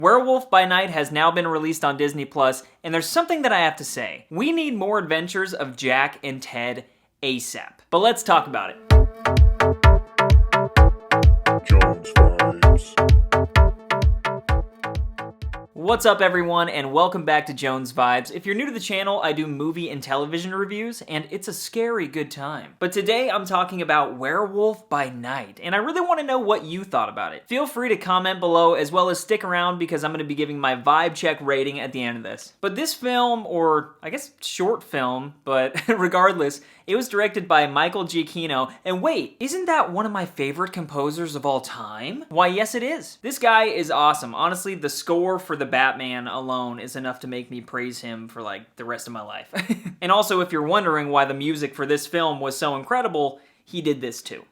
Werewolf by Night has now been released on Disney+, and there's something that I have to say. We need more adventures of Jack and Ted ASAP. But let's talk about it. Jones Vibes. What's up everyone, and welcome back to Jones Vibes. If you're new to the channel, I do movie and television reviews, and it's a scary good time. But today I'm talking about Werewolf by Night, and I really want to know what you thought about it. Feel free to comment below, as well as stick around because I'm going to be giving my vibe check rating at the end of this. But this film, or I guess short film, but regardless, it was directed by Michael Giacchino, and wait, isn't that one of my favorite composers of all time? Why, yes it is. This guy is awesome. Honestly, the score for the Batman alone is enough to make me praise him for like the rest of my life. And also, if you're wondering why the music for this film was so incredible, he did this too.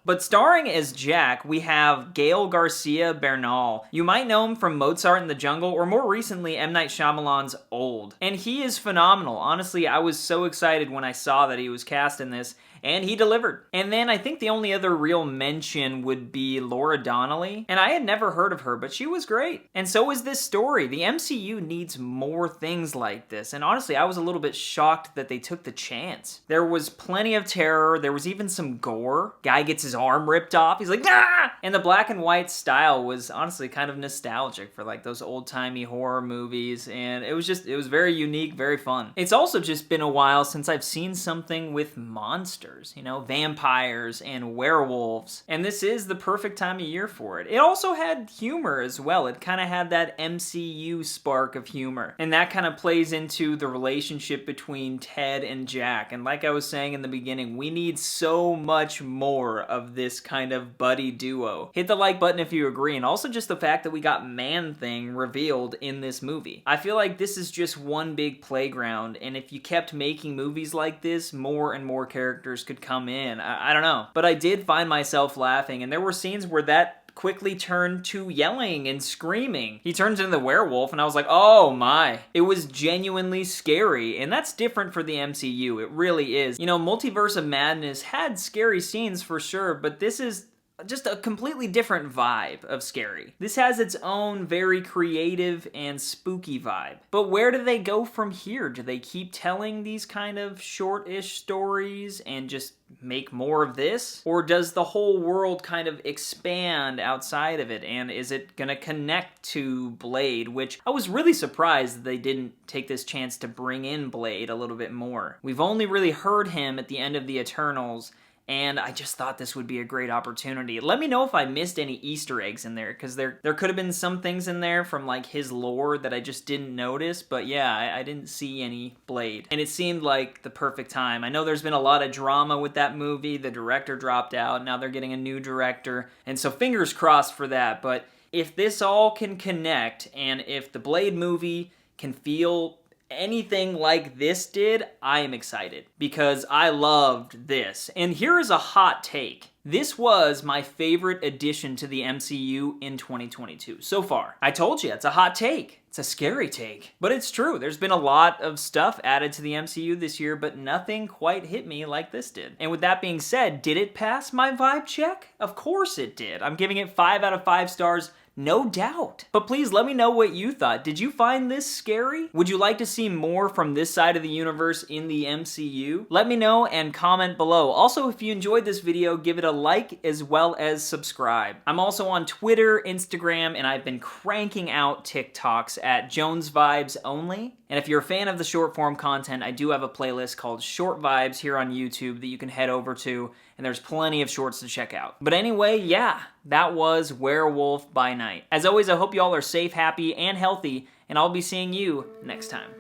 But starring as Jack, we have Gael Garcia Bernal. You might know him from Mozart in the Jungle, or more recently, M. Night Shyamalan's Old. And he is phenomenal. Honestly, I was so excited when I saw that he was cast in this, and he delivered. And then I think the only other real mention would be Laura Donnelly, and I had never heard of her, but she was great. And so is this story. The MCU needs more things like this, and honestly, I was a little bit shocked that they took the chance. There was plenty of terror, there was even some gore. Guy gets his arm ripped off, he's like, ah! And the black and white style was honestly kind of nostalgic for like those old-timey horror movies, and it was very unique, very fun. It's also just been a while since I've seen something with monsters, you know, vampires and werewolves, and this is the perfect time of year for it. It also had humor as well. It kind of had that MCU spark of humor, and that kind of plays into the relationship between Ted and Jack. And like I was saying in the beginning, we need so much more of this kind of buddy duo. Hit the like button if you agree, and also just the fact that we got Man-Thing revealed in this movie. I feel like this is just one big playground, and if you kept making movies like this, more and more characters could come in. I don't know. But I did find myself laughing, and there were scenes where that quickly turned to yelling and screaming. He turns into the werewolf, and I was like, oh my. It was genuinely scary, and that's different for the MCU. It really is. You know, Multiverse of Madness had scary scenes for sure, but this is just a completely different vibe of scary. This has its own very creative and spooky vibe. But where do they go from here? Do they keep telling these kind of short-ish stories and just make more of this? Or does the whole world kind of expand outside of it, and is it gonna connect to Blade, which I was really surprised that they didn't take this chance to bring in Blade a little bit more. We've only really heard him at the end of the Eternals, and I just thought this would be a great opportunity. Let me know if I missed any Easter eggs in there, because there could have been some things in there from like his lore that I just didn't notice, but yeah, I didn't see any Blade. And it seemed like the perfect time. I know there's been a lot of drama with that movie. The director dropped out, now they're getting a new director, and so fingers crossed for that. But if this all can connect, and if the Blade movie can feel anything like this did, I am excited because I loved this. And here is a hot take. This was my favorite addition to the MCU in 2022 so far. I told you, it's a hot take. It's a scary take, but it's true. There's been a lot of stuff added to the MCU this year, but nothing quite hit me like this did. And with that being said, did it pass my vibe check? Of course it did. I'm giving it 5 out of 5 stars. No doubt. But please let me know what you thought. Did you find this scary? Would you like to see more from this side of the universe in the MCU? Let me know and comment below. Also, if you enjoyed this video, give it a like as well as subscribe. I'm also on Twitter, Instagram, and I've been cranking out TikToks at Jones Vibes only. And if you're a fan of the short form content, I do have a playlist called Short Vibes here on YouTube that you can head over to, and there's plenty of shorts to check out. But anyway, yeah, that was Werewolf by Night. As always, I hope you all are safe, happy, and healthy, and I'll be seeing you next time.